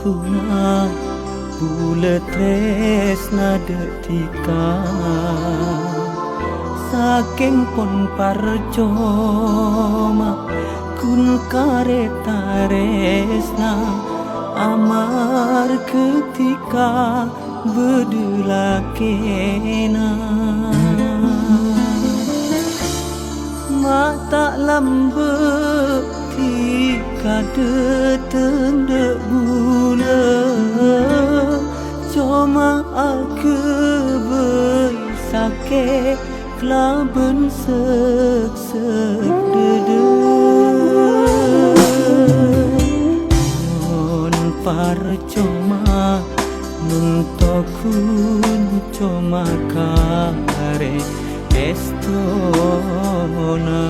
kuna Bula tresna detika Saking pon parcoma kun kareta resna amar ketika bedulakena mata lambek tika detendek bula cuma aku bersake kelaben sek-sek dede non parcoma nuntokun cuma kare estona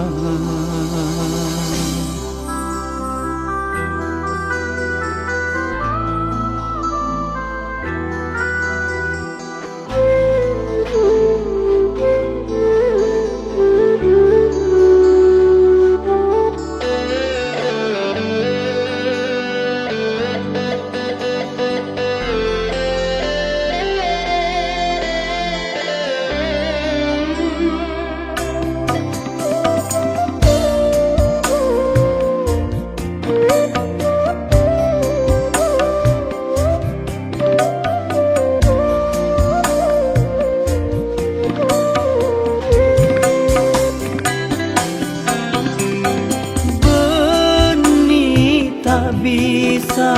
bisa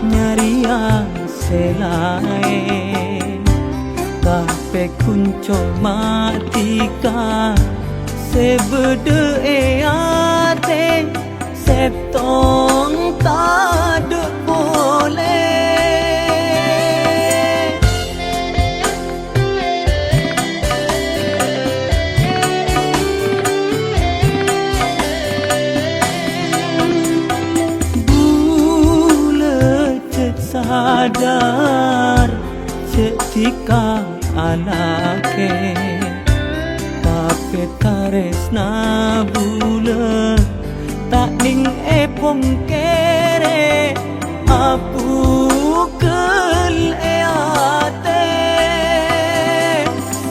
nyari yang selain tapi kunco matika sebede eate septong tade boleh sadar ketika anake tapi taresna bula tak ning epong kere apu kel eate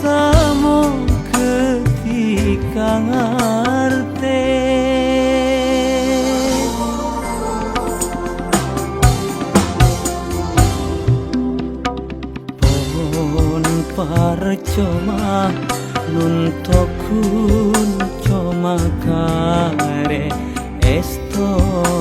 samo ketika ngarte parcoma nuntokun coma kare estona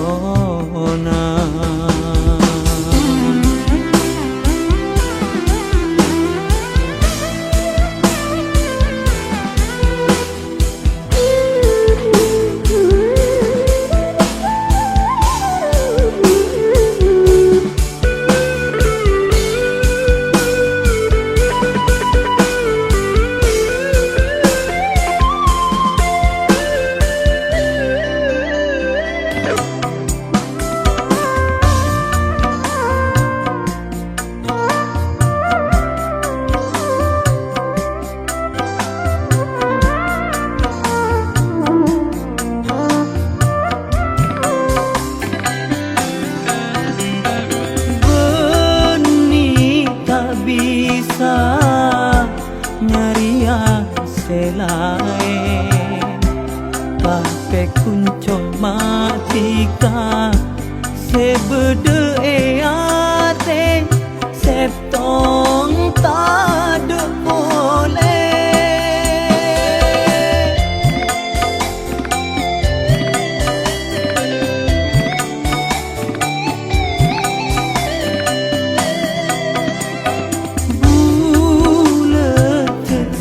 bisa nyari yang selain tapi kunco matika sebede eate septong tade boleh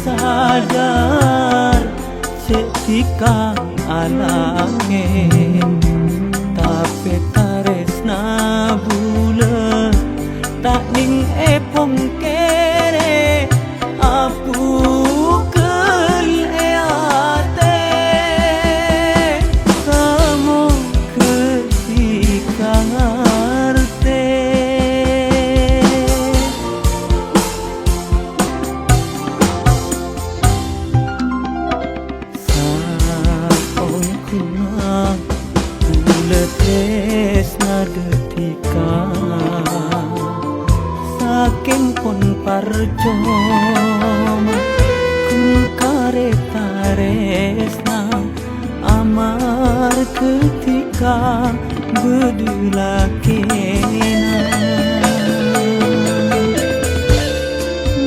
sadar ketika anake tapi taresna bula tak ning epong kere apu kel eate samo ketika ngarte tresna detika percuma ku kareta resna amar ketika bedula kena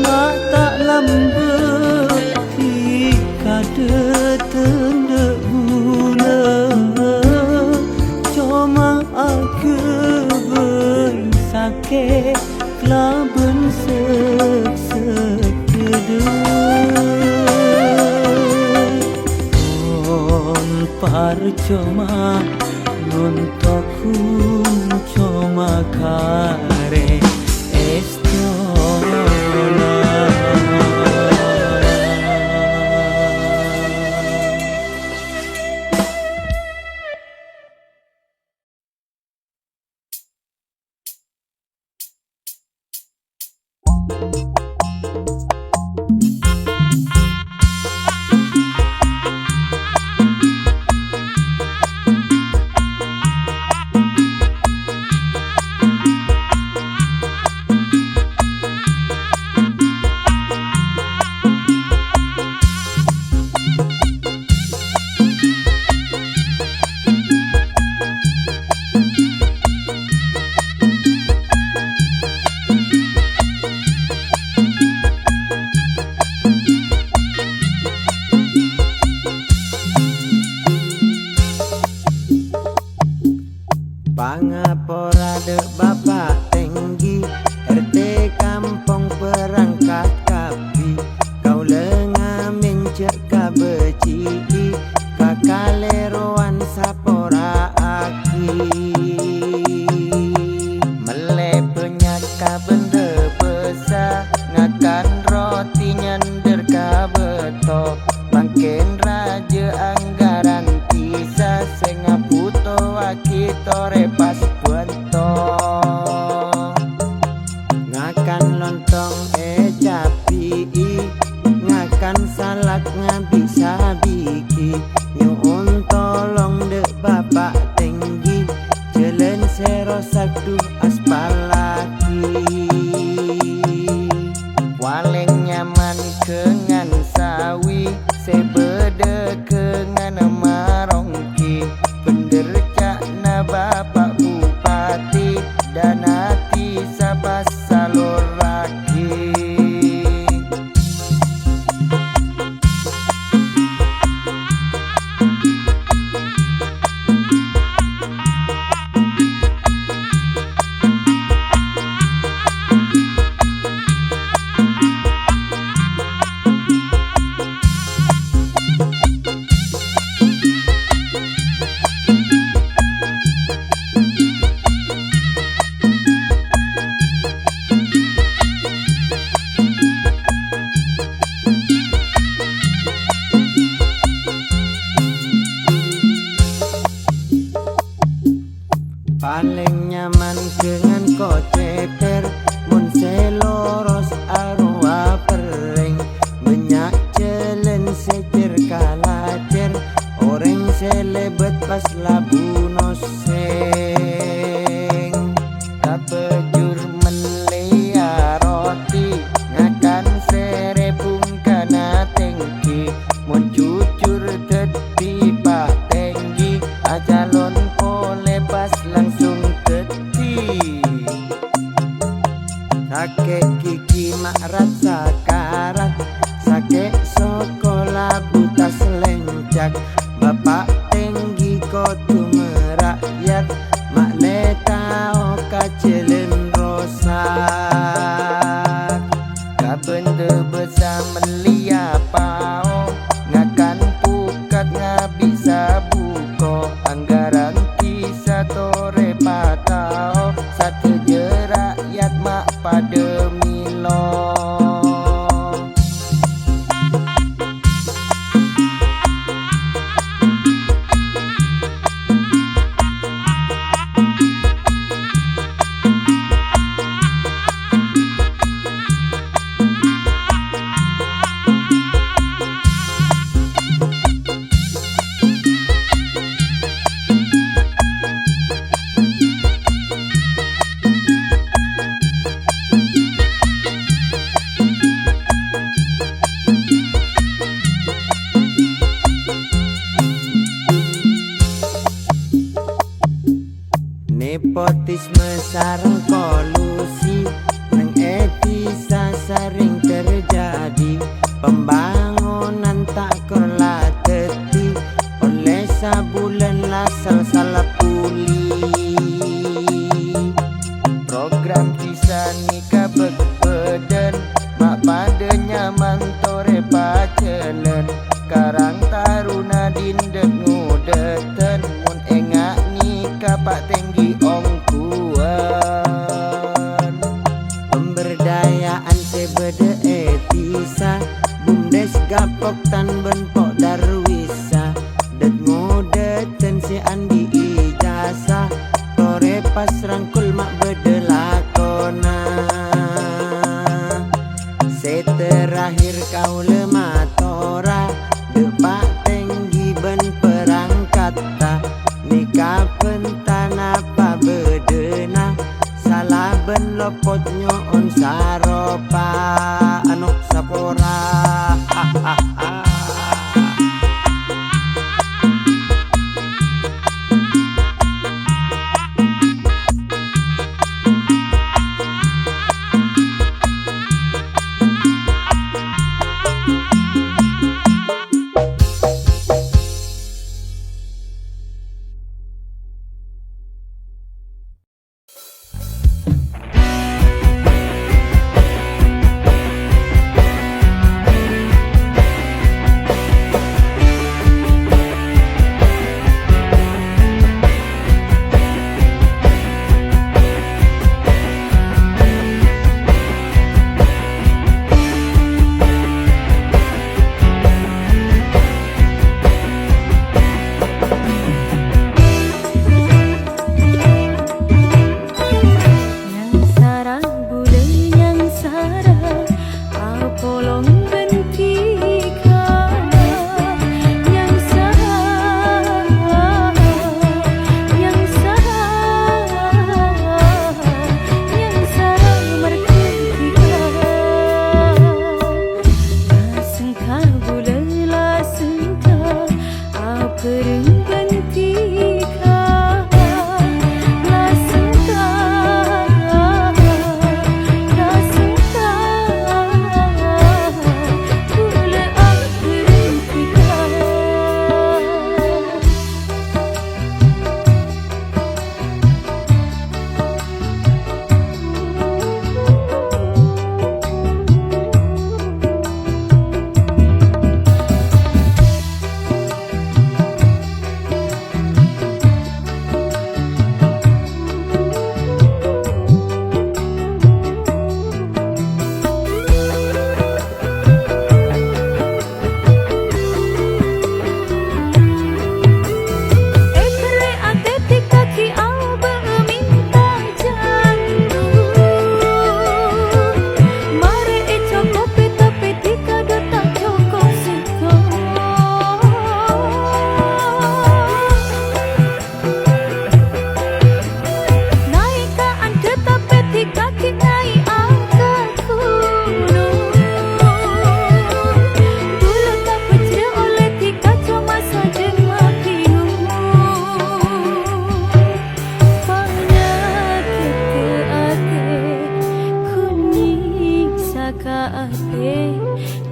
mata lambut tika detende guna cuma aku bersake kelaben sek-sek on parcuma nuntokun cuma kare estona Pangapora de Bapak Tenggi RT Kampung Perangkat Kapi kau lengamin cek kabeci kakaleroan sapora aki melepenya kabende besar ngakan roti nyender kabeto bangken raja anggaran kisah sengaputo wakito repas buanto ngakan lontong capi ngakan salak ngabisa biki nyuun tolong dek Bapak Tenggi jalan serosak duh aspal lagi paling nyaman kengan sawi sebede kengan marongki pendercak na Bapak Bupati dan hati sabas saloraki paling nyaman dengan koceper mun seloros arwah pering banyak jelen secer kalacer orang selebet pas labu noseng kapejur melia roti ngakan serebung kana tengki mun cucur teti Pak Tenggi ajalon pole pas langsung teti sake kiki mak rasa karat sake sekolah buta selencak Bapak Tenggi kotu merakyat mak leta oka celen rosak kabende besar melia pao ngakan pukat ngabisa buko anggaran kisah tore patao satu jerakyat mak pada milo Terorisme sarang polusi nang etisa sering terjadi. Pembangunan tak kerla teti oleh sabulan lasal salah puli. Program kisah nikah berbeden mak pada nyaman tore pacelen. Karang taruna dindek ngudeten mun engak nikah pak tinggi ongkuan. Pemberdayaan sebede etisa bumdes gapok tan benpok darwisa. Det ngudeten si andi ijazah tore pas rangkul mak bede lakona. Terakhir kau lemah tora depak tinggi ben perangkat ta. Nikah pentan apa bedena salah ben lopotnya on saropa anok sapora.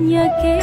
Nyake